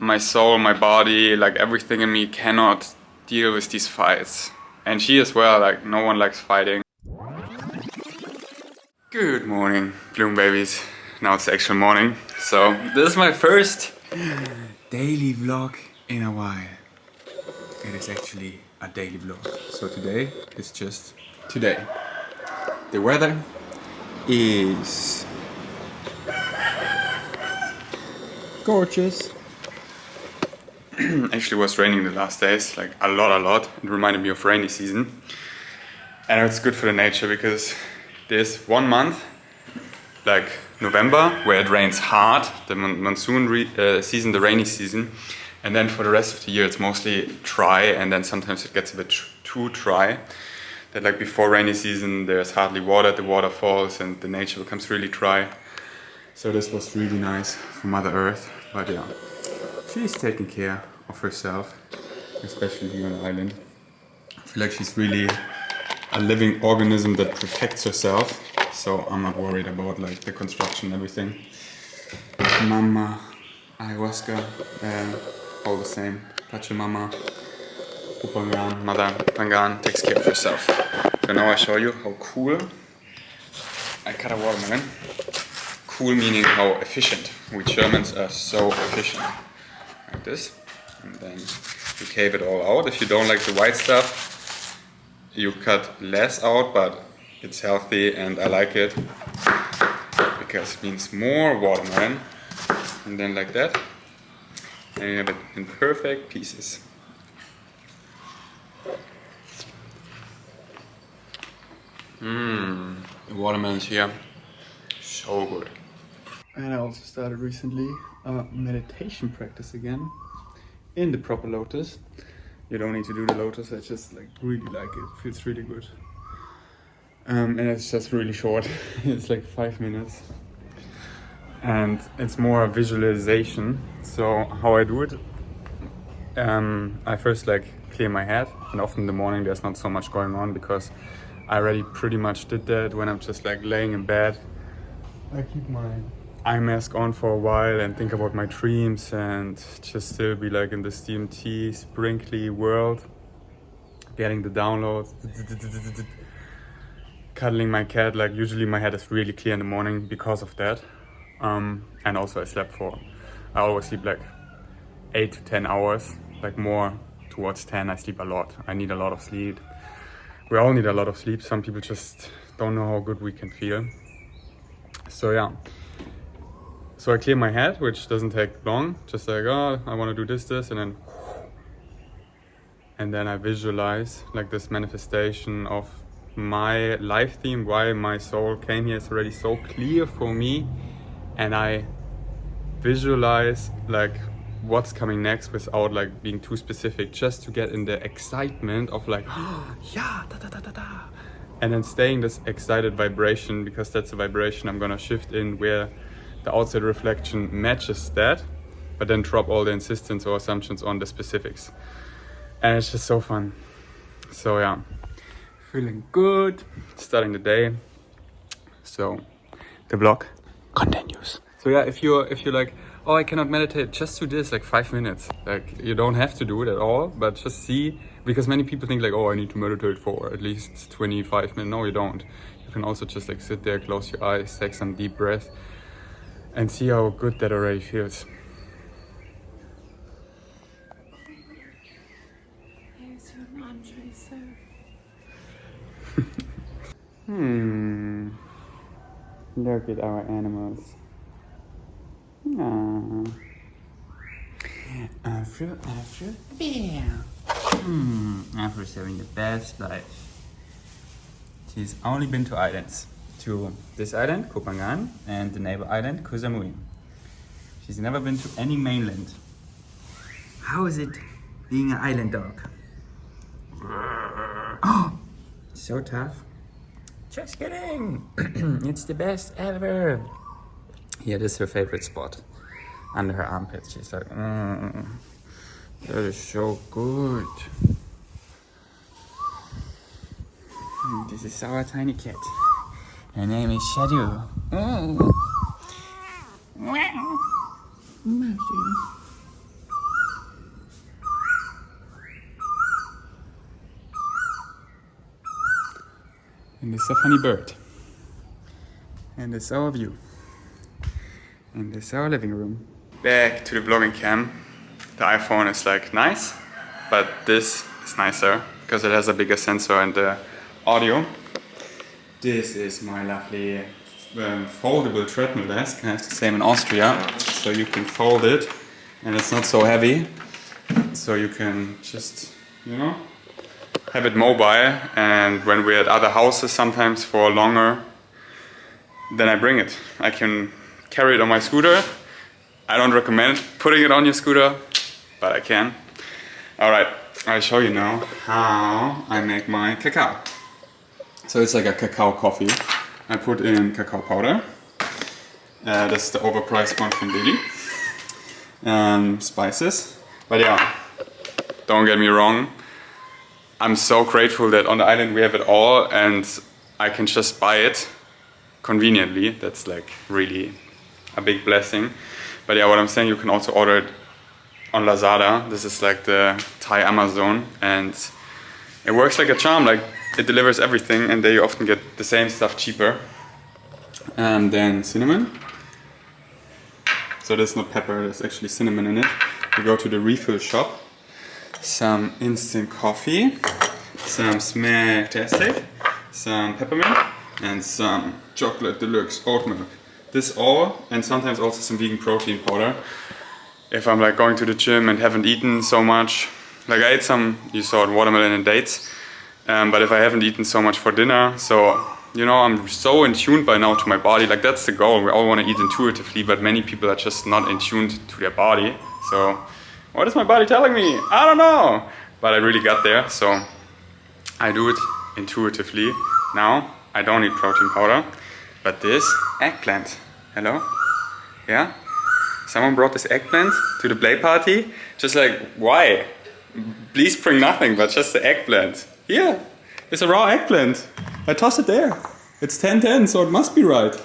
my soul, my body, like everything in me cannot deal with these fights. And she as well, like no one likes fighting. Good morning, Bloom babies. Now it's the actual morning. So this is my first daily vlog in a while. It is actually a daily vlog. So today is just today. The weather is gorgeous. Actually, it was raining the last days, like a lot. It reminded me of rainy season. And it's good for the nature because there's 1 month, like November, where it rains hard, the monsoon season, the rainy season. And then for the rest of the year, it's mostly dry, and then sometimes it gets a bit too dry. That like before rainy season, there's hardly water, the water falls, and the nature becomes really dry. So this was really nice for Mother Earth, but yeah, she's taking care of herself, especially here on the island. I feel like she's really a living organism that protects herself, so I'm not worried about like the construction and everything. Mama, ayahuasca, all the same. Pachamama, Upangan, Mother Pangan takes care of herself. So now I show you how cool I cut a watermelon. Cool meaning how efficient. We Germans are so efficient. Like this. And then you cave it all out. If you don't like the white stuff, you cut less out, but it's healthy and I like it because it means more watermelon. And then like that. And you have it in perfect pieces. The watermelons here, so good. And I also started recently a meditation practice again in the proper lotus. You don't need to do the lotus, I just like really like it. It feels really good. And it's just really short. It's like 5 minutes. And it's more a visualization. So how I do it, I first like clear my head, and often in the morning there's not so much going on because I already pretty much did that when I'm just like laying in bed. I keep my eye mask on for a while and think about my dreams and just still be like in this DMT sprinkly world, getting the downloads, cuddling my cat. Like usually my head is really clear in the morning because of that. And also I always sleep like 8 to 10 hours, like more towards 10. I sleep a lot. I need a lot of sleep. We all need a lot of sleep. Some people just don't know how good we can feel. So yeah. So I clear my head, which doesn't take long. Just like, oh, I want to do this, and then I visualize like this manifestation of my life theme, why my soul came here is already so clear for me. And I visualize like what's coming next without like being too specific, just to get in the excitement of like, oh, yeah, da da da da da, and then staying this excited vibration, because that's the vibration I'm gonna shift in, where the outside reflection matches that, but then drop all the insistence or assumptions on the specifics. And it's just so fun. So yeah, feeling good, starting the day. So the vlog continues. So yeah, if you're like, oh, I cannot meditate, just do this like 5 minutes. Like you don't have to do it at all, but just see, because many people think like, oh, I need to meditate for at least 25 minutes. No, you don't. You can also just like sit there, close your eyes, take some deep breath, and see how good that already feels. Here's your laundry, sir. Look at our animals. Afro, bear. Afro's having the best life. She's only been to islands. To this island, Kopangan, and the neighbor island, Koh Samui. She's never been to any mainland. How is it being an island dog? Oh, so tough. Just kidding. It's the best ever. Yeah, this is her favorite spot. Under her armpits. She's like, that is so good. This is our tiny cat. Her name is Shadow. Mousy. And it's a funny bird. And it's our view. And it's our living room. Back to the vlogging cam. The iPhone is like nice, but this is nicer because it has a bigger sensor and the audio. This is my lovely foldable treadmill desk. I have the same in Austria, so you can fold it and it's not so heavy. So you can just, you know, have it mobile, and when we're at other houses sometimes for longer, then I bring it. I can carry it on my scooter. I don't recommend putting it on your scooter, but I can. Alright, I'll show you now how I make my cacao. So it's like a cacao coffee. I put in cacao powder. That's the overpriced one from Delhi. Spices. But yeah, don't get me wrong. I'm so grateful that on the island we have it all and I can just buy it conveniently. That's like really a big blessing. But yeah, what I'm saying, you can also order it on Lazada. This is like the Thai Amazon, and it works like a charm. Like, it delivers everything, and they often get the same stuff cheaper. And then cinnamon. So there's no pepper, there's actually cinnamon in it. We go to the refill shop. Some instant coffee, some Smacktastic, some peppermint, and some chocolate deluxe oat milk. This all, and sometimes also some vegan protein powder. If I'm like going to the gym and haven't eaten so much, like I ate some, you saw it, watermelon and dates, but if I haven't eaten so much for dinner, so, you know, I'm so in tune by now to my body. Like, that's the goal. We all want to eat intuitively, but many people are just not in tune to their body. So what is my body telling me? I don't know. But I really got there, so I do it intuitively. Now, I don't need protein powder, but this eggplant. Hello? Yeah? Someone brought this eggplant to the play party. Just like, why? Please bring nothing but just the eggplant. Here, it's a raw eggplant. I toss it there. It's 10-10, so it must be right.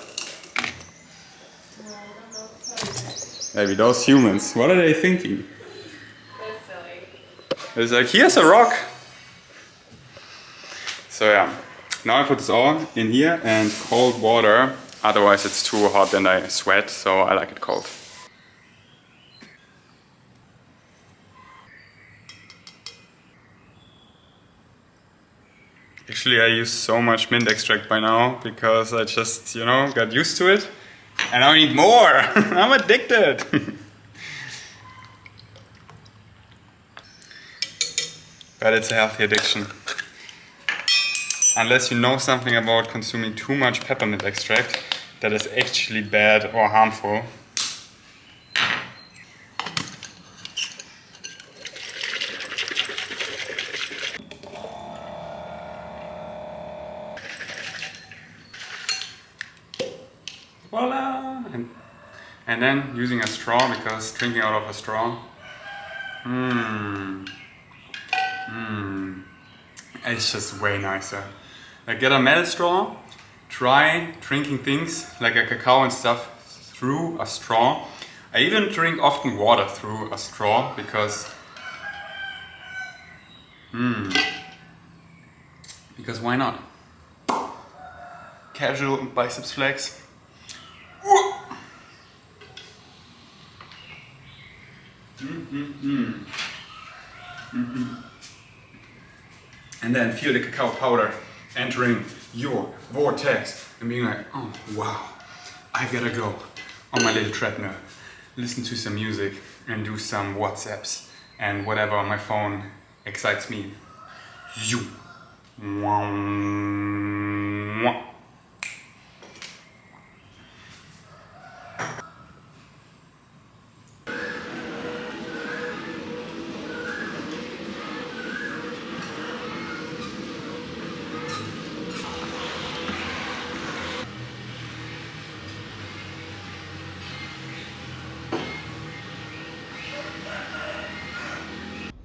Maybe those humans, what are they thinking? That's silly. It's like, here's a rock. So yeah, now I put this all in here and cold water. Otherwise it's too hot and I sweat, so I like it cold. Actually, I use so much mint extract by now because I just, you know, got used to it. And I need more! I'm addicted! But it's a healthy addiction. Unless you know something about consuming too much peppermint extract that is actually bad or harmful. Voila! And then using a straw, because drinking out of a straw, it's just way nicer. Like, get a metal straw, try drinking things like a cacao and stuff through a straw. I even drink often water through a straw because why not? Casual biceps flex. And then feel the cacao powder entering your vortex and being like, oh wow, I gotta go on my little treadmill, listen to some music and do some WhatsApps and whatever on my phone excites me. You.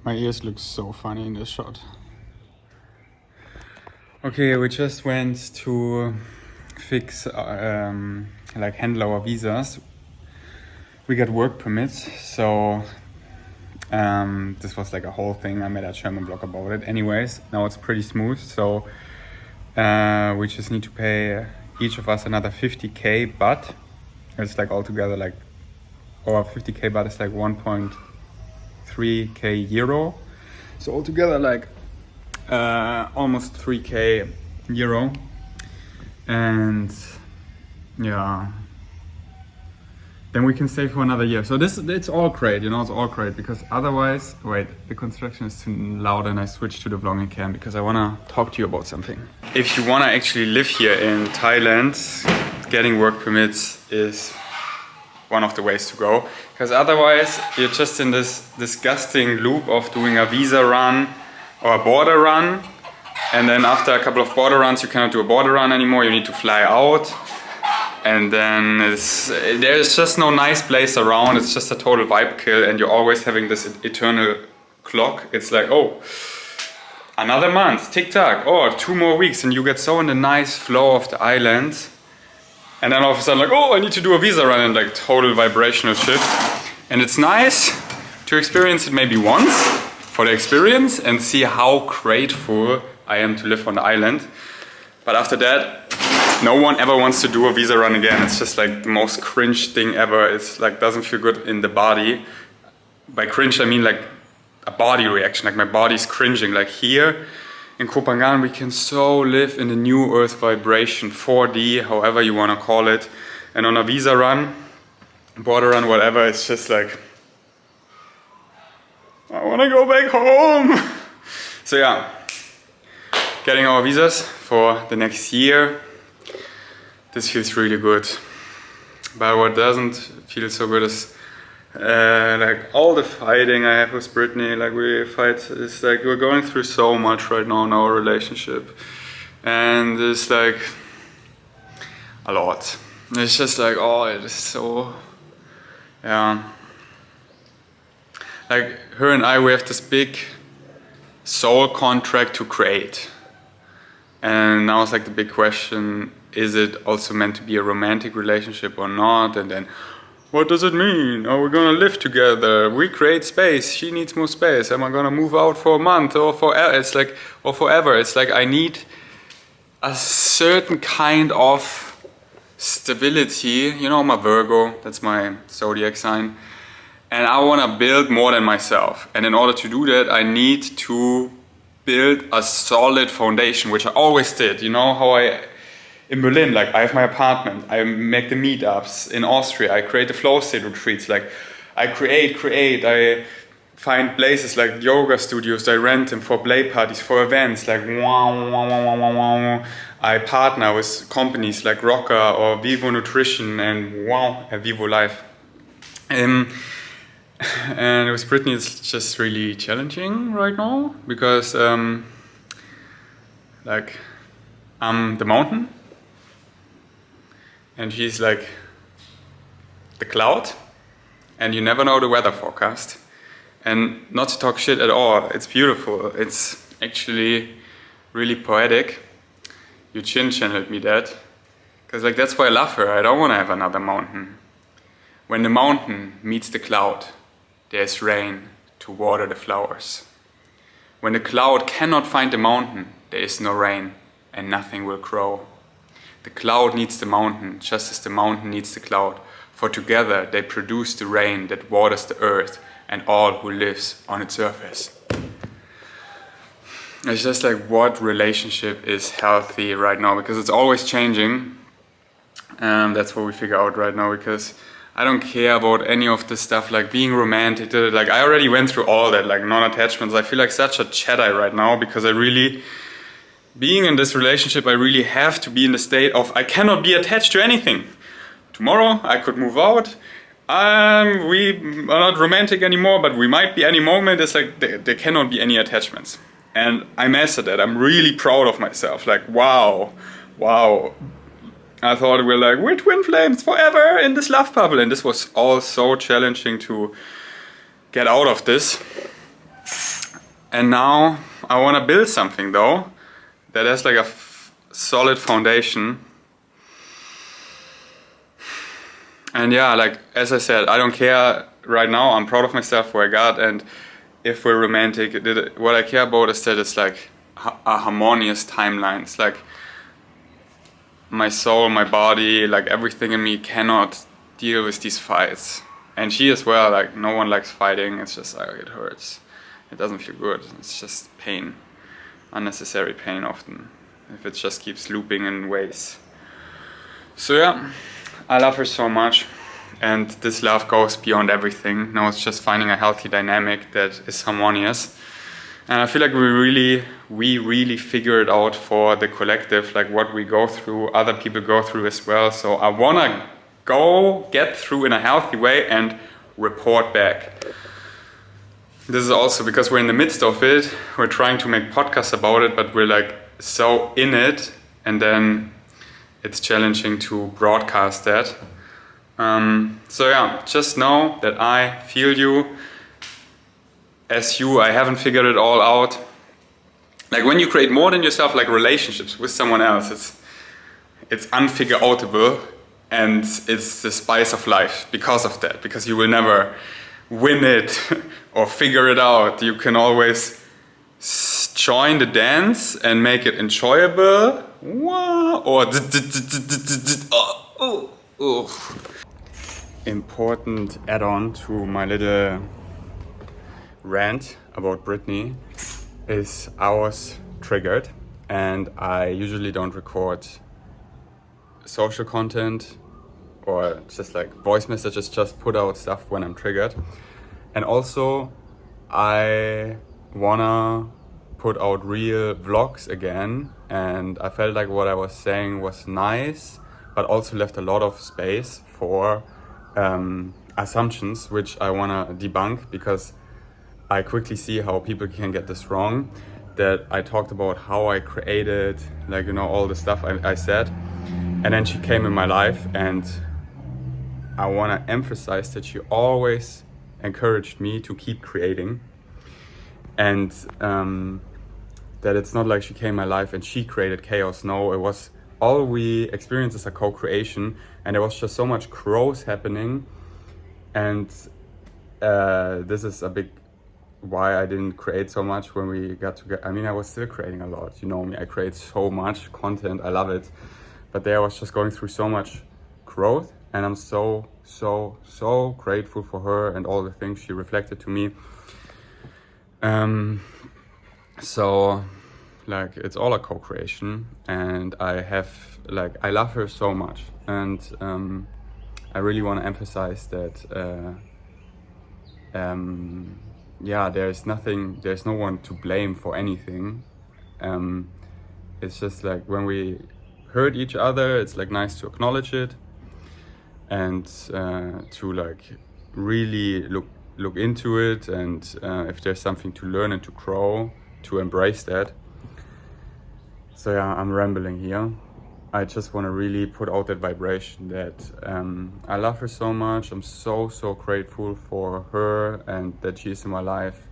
My ears look so funny in this shot. Okay, we just went to fix, like handle our visas. We got work permits, so this was like a whole thing. I made a German blog about it. Anyways, now it's pretty smooth, so We just need to pay each of us another 50k, but it's like altogether like, or 50k, but it's like 1.3k euro. So altogether like almost 3k euro. And yeah, then we can stay for another year. So it's all great, you know, it's all great, because otherwise, wait, the construction is too loud and I switched to the vlogging cam because I want to talk to you about something. If you want to actually live here in Thailand, getting work permits is one of the ways to go, because otherwise you're just in this disgusting loop of doing a visa run or a border run, and then after a couple of border runs you cannot do a border run anymore, you need to fly out. And then there's just no nice place around, it's just a total vibe kill, and you're always having this eternal clock. It's like, oh, another month, tick-tock, oh, 2 more weeks, and you get so in the nice flow of the island. And then all of a sudden like, oh, I need to do a visa run, and like total vibrational shift. And it's nice to experience it maybe once for the experience and see how grateful I am to live on the island. But after that, no one ever wants to do a visa run again. It's just like the most cringe thing ever. It's like doesn't feel good in the body. By cringe I mean like a body reaction, like my body's cringing. Like here in Koh Phangan we can so live in the new earth vibration, 4D, however you want to call it. And on a visa run, border run, whatever, it's just like, I want to go back home. So yeah, getting our visas for the next year. This feels really good. But what doesn't feel so good is like all the fighting I have with Brittany. Like we fight, it's like we're going through so much right now in our relationship, and it's like a lot. It's just like, oh, it is so, yeah. Like her and I, we have this big soul contract to create, and now it's like the big question: is it also meant to be a romantic relationship or not? And then, what does it mean? Are we gonna live together? We create space. She needs more space. Am I gonna move out for a month or forever? It's like, or forever. It's like I need a certain kind of stability. You know, I'm a Virgo. That's my zodiac sign. And I wanna build more than myself. And in order to do that, I need to build a solid foundation, which I always did. You know how in Berlin, like I have my apartment, I make the meetups. In Austria, I create the flow state retreats. Like I create, I find places like yoga studios, I rent them for play parties, for events, like I partner with companies like Rocker or Vivo Nutrition and Vivo Life. And with Brittany it's just really challenging right now because like I'm the mountain and she's like the cloud, and you never know the weather forecast. And not to talk shit at all, it's beautiful. It's actually really poetic. You channeled me that. Because like that's why I love her. I don't want to have another mountain. When the mountain meets the cloud, there's rain to water the flowers. When the cloud cannot find the mountain, there is no rain and nothing will grow. The cloud needs the mountain, just as the mountain needs the cloud, for together they produce the rain that waters the earth and all who lives on its surface. It's just like, what relationship is healthy right now? Because it's always changing. And that's what we figure out right now, because I don't care about any of this stuff, like being romantic. Like I already went through all that, like non-attachments. I feel like such a Jedi right now, because being in this relationship, I really have to be in the state of, I cannot be attached to anything. Tomorrow I could move out. We are not romantic anymore, but we might be any moment. It's like there cannot be any attachments. And I mastered that. I'm really proud of myself. Like, wow. I thought we're twin flames forever in this love bubble. And this was all so challenging to get out of this. And now I want to build something though that has like a solid foundation. And yeah, like as I said, I don't care right now. I'm proud of myself where I got, and if we're romantic, what I care about is that it's like a harmonious timeline. It's like my soul, my body, like everything in me cannot deal with these fights. And she as well, like no one likes fighting. It's just like it hurts. It doesn't feel good. It's just pain, unnecessary pain often, if it just keeps looping in ways. So yeah, I love her so much. And this love goes beyond everything. Now it's just finding a healthy dynamic that is harmonious. And I feel like we really figure it out for the collective, like what we go through, other people go through as well. So I wanna get through in a healthy way and report back. This is also because we're in the midst of it. We're trying to make podcasts about it, but we're like so in it, and then it's challenging to broadcast that. So yeah, just know that I feel you. As you, I haven't figured it all out. Like when you create more than yourself, like relationships with someone else, it's unfigure-outable, and it's the spice of life because of that. Because you will never win it or figure it out. You can always join the dance and make it enjoyable, or important add-on to my little rant about Britney is I was triggered, and I usually don't record social content or just like voice messages, just put out stuff when I'm triggered. And also I wanna put out real vlogs again, and I felt like what I was saying was nice, but also left a lot of space for assumptions which I wanna debunk, because I quickly see how people can get this wrong. That I talked about how I created, like, you know, all the stuff I said, and then she came in my life, and I want to emphasize that she always encouraged me to keep creating, and that it's not like she came in my life and she created chaos. No, it was all we experienced as a co-creation, and there was just so much growth happening. And this is a big why I didn't create so much when we got together. I mean, I was still creating a lot, you know me, I create so much content, I love it, but there I was just going through so much growth, and I'm so grateful for her and all the things she reflected to me. So like it's all a co-creation, and I love her so much, and I really want to emphasize that there's no one to blame for anything. It's just like when we hurt each other, it's like nice to acknowledge it, and to like really look into it, and if there's something to learn and to grow, to embrace that. So yeah, I'm rambling here. I just want to really put out that vibration that I love her so much. I'm so grateful for her, and that she's in my life.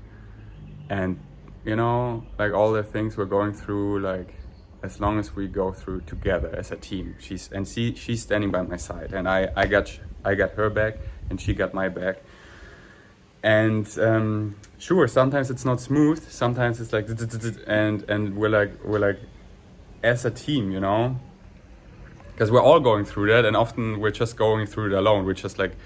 And you know, like all the things we're going through, like as long as we go through together as a team, she's standing by my side, and I got her back, and she got my back. And sure, sometimes it's not smooth. Sometimes it's like and we're like as a team, you know. Because we're all going through that, and often we're just going through it alone. We're just like,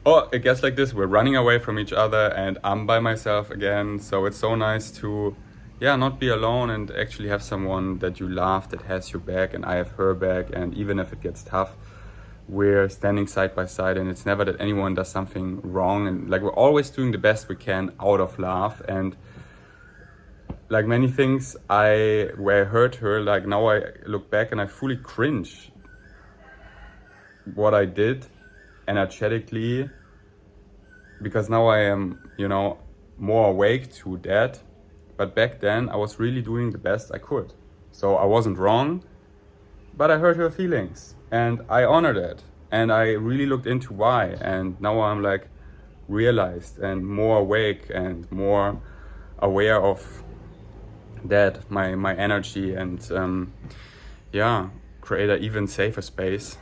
oh, it gets like this. We're running away from each other, and I'm by myself again. So it's so nice to, not be alone, and actually have someone that you love that has your back, and I have her back. And even if it gets tough, we're standing side by side, and it's never that anyone does something wrong. And like we're always doing the best we can out of love. And like many things where I hurt her, like now I look back and I fully cringe what I did energetically, because now I am, more awake to that. But back then I was really doing the best I could. So I wasn't wrong, but I hurt her feelings, and I honored it, and I really looked into why. And now I'm like realized and more awake and more aware of that, my energy, and create an even safer space.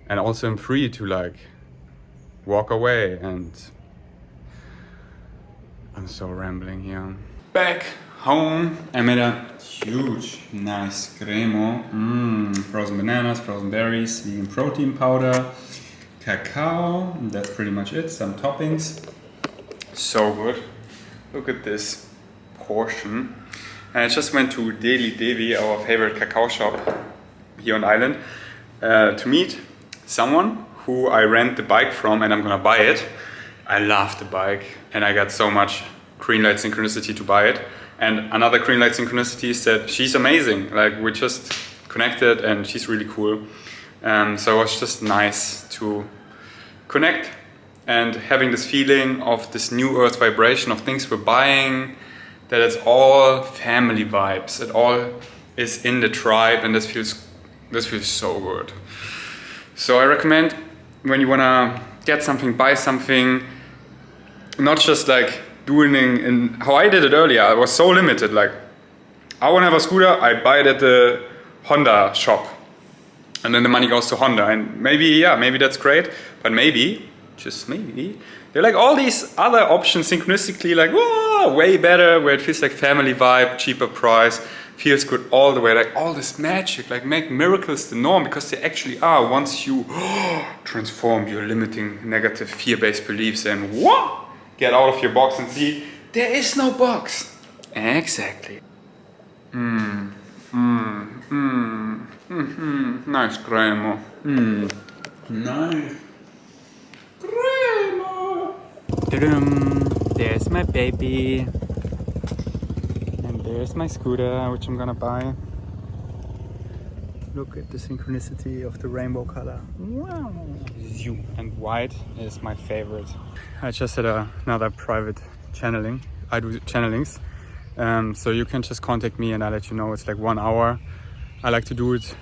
And also I'm free to like walk away, and I'm so rambling here. Back home, I made a huge, nice cremo. Frozen bananas, frozen berries, vegan protein powder, cacao. That's pretty much it. Some toppings. So good. Look at this portion. And I just went to Deli Devi, our favorite cacao shop here on island, to meet someone who I rent the bike from, and I'm gonna buy it. I love the bike, and I got so much green light synchronicity to buy it. And another green light synchronicity said she's amazing. Like, we just connected, and she's really cool. So it was just nice to connect and having this feeling of this new earth vibration of things we're buying, that it's all family vibes. It all is in the tribe, and this feels so good. So I recommend, when you wanna get something, buy something, not just like doing in how I did it earlier. I was so limited. Like, I want to have a scooter, I buy it at the Honda shop, and then the money goes to Honda. And maybe that's great, but maybe, just maybe, there are like all these other options synchronistically, like, whoa, way better, where it feels like family vibe, cheaper price, feels good all the way, like all this magic, like make miracles the norm, because they actually are once you transform your limiting negative fear-based beliefs and get out of your box and see there is no box. Exactly. Nice cremo. Nice cremo. There's my baby. And there's my scooter, which I'm gonna buy. Look at the synchronicity of the rainbow color. Wow. And white is my favorite. I just had another private channeling. I do channelings. So you can just contact me and I'll let you know. It's like 1 hour. I like to do it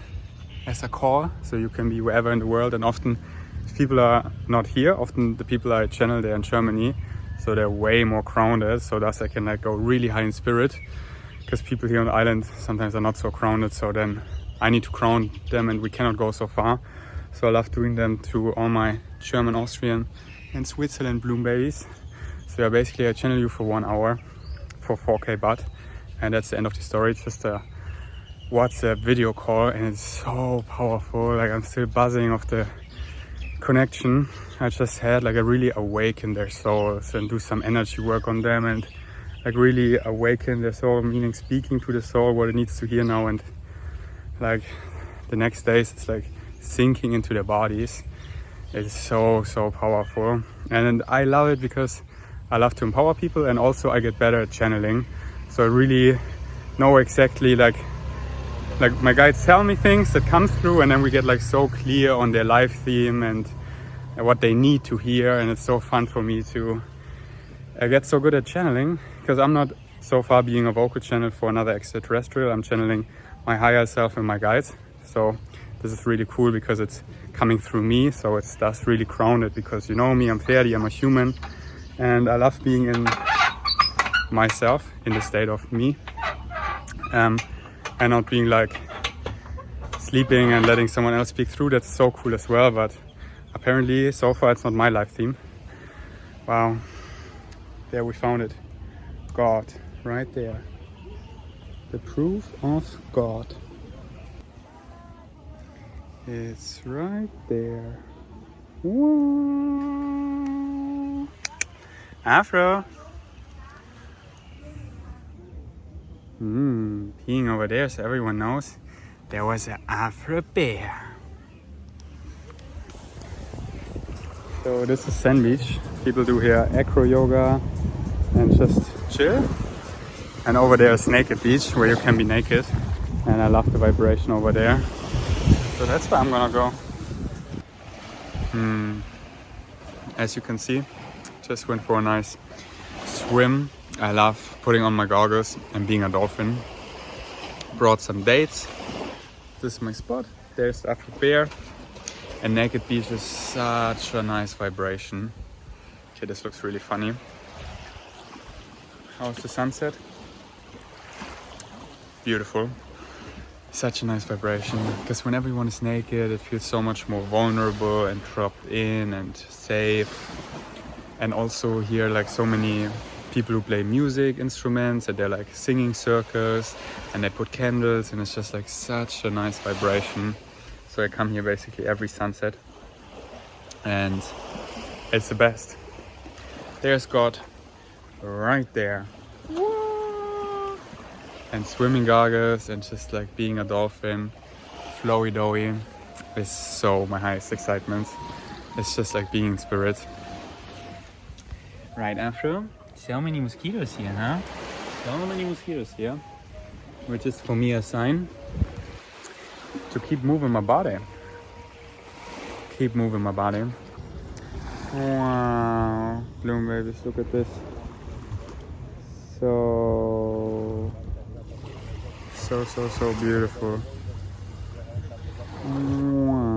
as a call, so you can be wherever in the world. And often, if people are not here, often the people I channel, they're in Germany. So they're way more grounded. So thus I can like go really high in spirit. Because people here on the island sometimes are not so grounded. So then I need to ground them, and we cannot go so far. So I love doing them to all my German, Austrian and Switzerland bloom babies. So yeah, basically I channel you for 1 hour for 4K baht, and that's the end of the story. It's just a WhatsApp video call, and it's so powerful. Like, I'm still buzzing off the connection I just had. Like, I really awaken their souls and do some energy work on them, and like really awaken their soul, meaning speaking to the soul what it needs to hear now. And like the next days it's like sinking into their bodies. It's so powerful, and I love it because I love to empower people, and also I get better at channeling. So I really know exactly like my guides tell me things that come through, and then we get like so clear on their life theme and what they need to hear. And it's so fun for me to get so good at channeling, because I'm not so far being a vocal channel for another extraterrestrial. I'm channeling my higher self and my guides. So this is really cool because it's coming through me. So it's thus really grounded, because you know me, I'm Ferdi, I'm a human, and I love being in myself, in the state of me, and not being like sleeping and letting someone else speak through. That's so cool as well, but apparently so far it's not my life theme. Wow, there we found it. God, right there. The proof of God. It's right there. Whoa. Afro. Peeing over there, so everyone knows there was an Afro bear. So this is Sand Beach. People do here acro yoga and just chill. And over there is Naked Beach, where you can be naked. And I love the vibration over there. So that's where I'm gonna go. As you can see, just went for a nice swim. I love putting on my goggles and being a dolphin. Brought some dates. This is my spot. There's the Afro bear. And Naked Beach is such a nice vibration. Okay, this looks really funny. How's the sunset? Beautiful. Such a nice vibration, because when everyone is naked, it feels so much more vulnerable and dropped in and safe. And also here, like, so many people who play music instruments, and they're like singing circles, and they put candles, and it's just like such a nice vibration. So I come here basically every sunset, and it's the best. There's God right there. And swimming goggles and just like being a dolphin, flowy doughy, is so my highest excitement. It's just like being in spirit. Right after, so many mosquitoes here, huh? So many mosquitoes here, which is for me a sign to keep moving my body. Keep moving my body. Wow, bloom babies, look at this. So beautiful. Wow.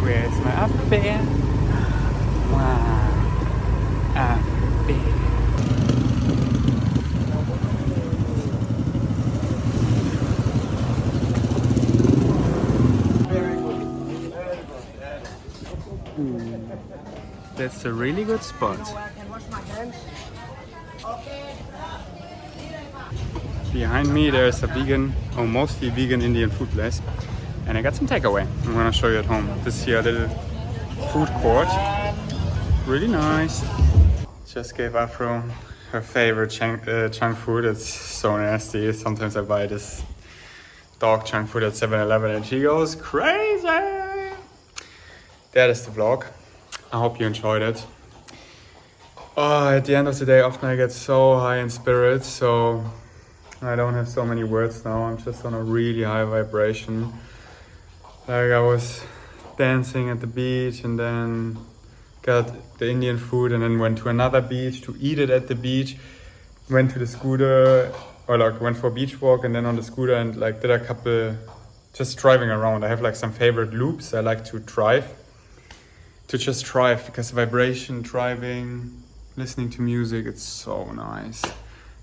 Where's my up bear? Wow, up bear. That's a really good spot. Behind me there's a vegan, or mostly vegan Indian food place. And I got some takeaway. I'm gonna show you at home. This here little food court. Really nice. Just gave Afro her favorite junk food. It's so nasty. Sometimes I buy this dog junk food at 7-Eleven and she goes crazy. That is the vlog. I hope you enjoyed it. Oh, at the end of the day, often I get so high in spirit, so I don't have so many words now. I'm just on a really high vibration. Like I was dancing at the beach and then got the Indian food and then went to another beach to eat it at the beach. Went to the scooter, or like went for a beach walk and then on the scooter and like did a couple, just driving around. I have like some favorite loops I like to drive. To just drive because vibration, driving, listening to music, it's so nice.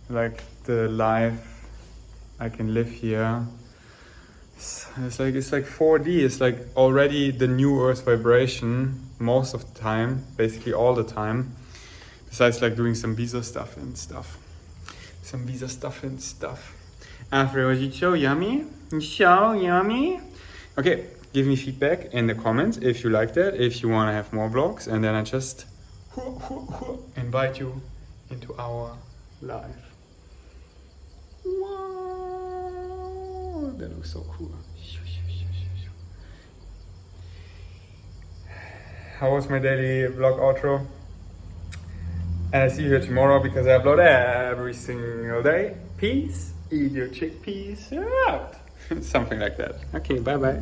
Like the life I can live here. It's like 4D. It's like already the new Earth vibration most of the time, basically all the time. Besides like doing some visa stuff and stuff. After was it so yummy? So yummy. Okay, give me feedback in the comments if you like that, if you want to have more vlogs, and then I just invite you into our life. Wow, that looks so cool. How was my daily vlog outro? And I see you here tomorrow because I upload every single day. Peace, eat your chickpeas out. Something like that. Okay, bye bye.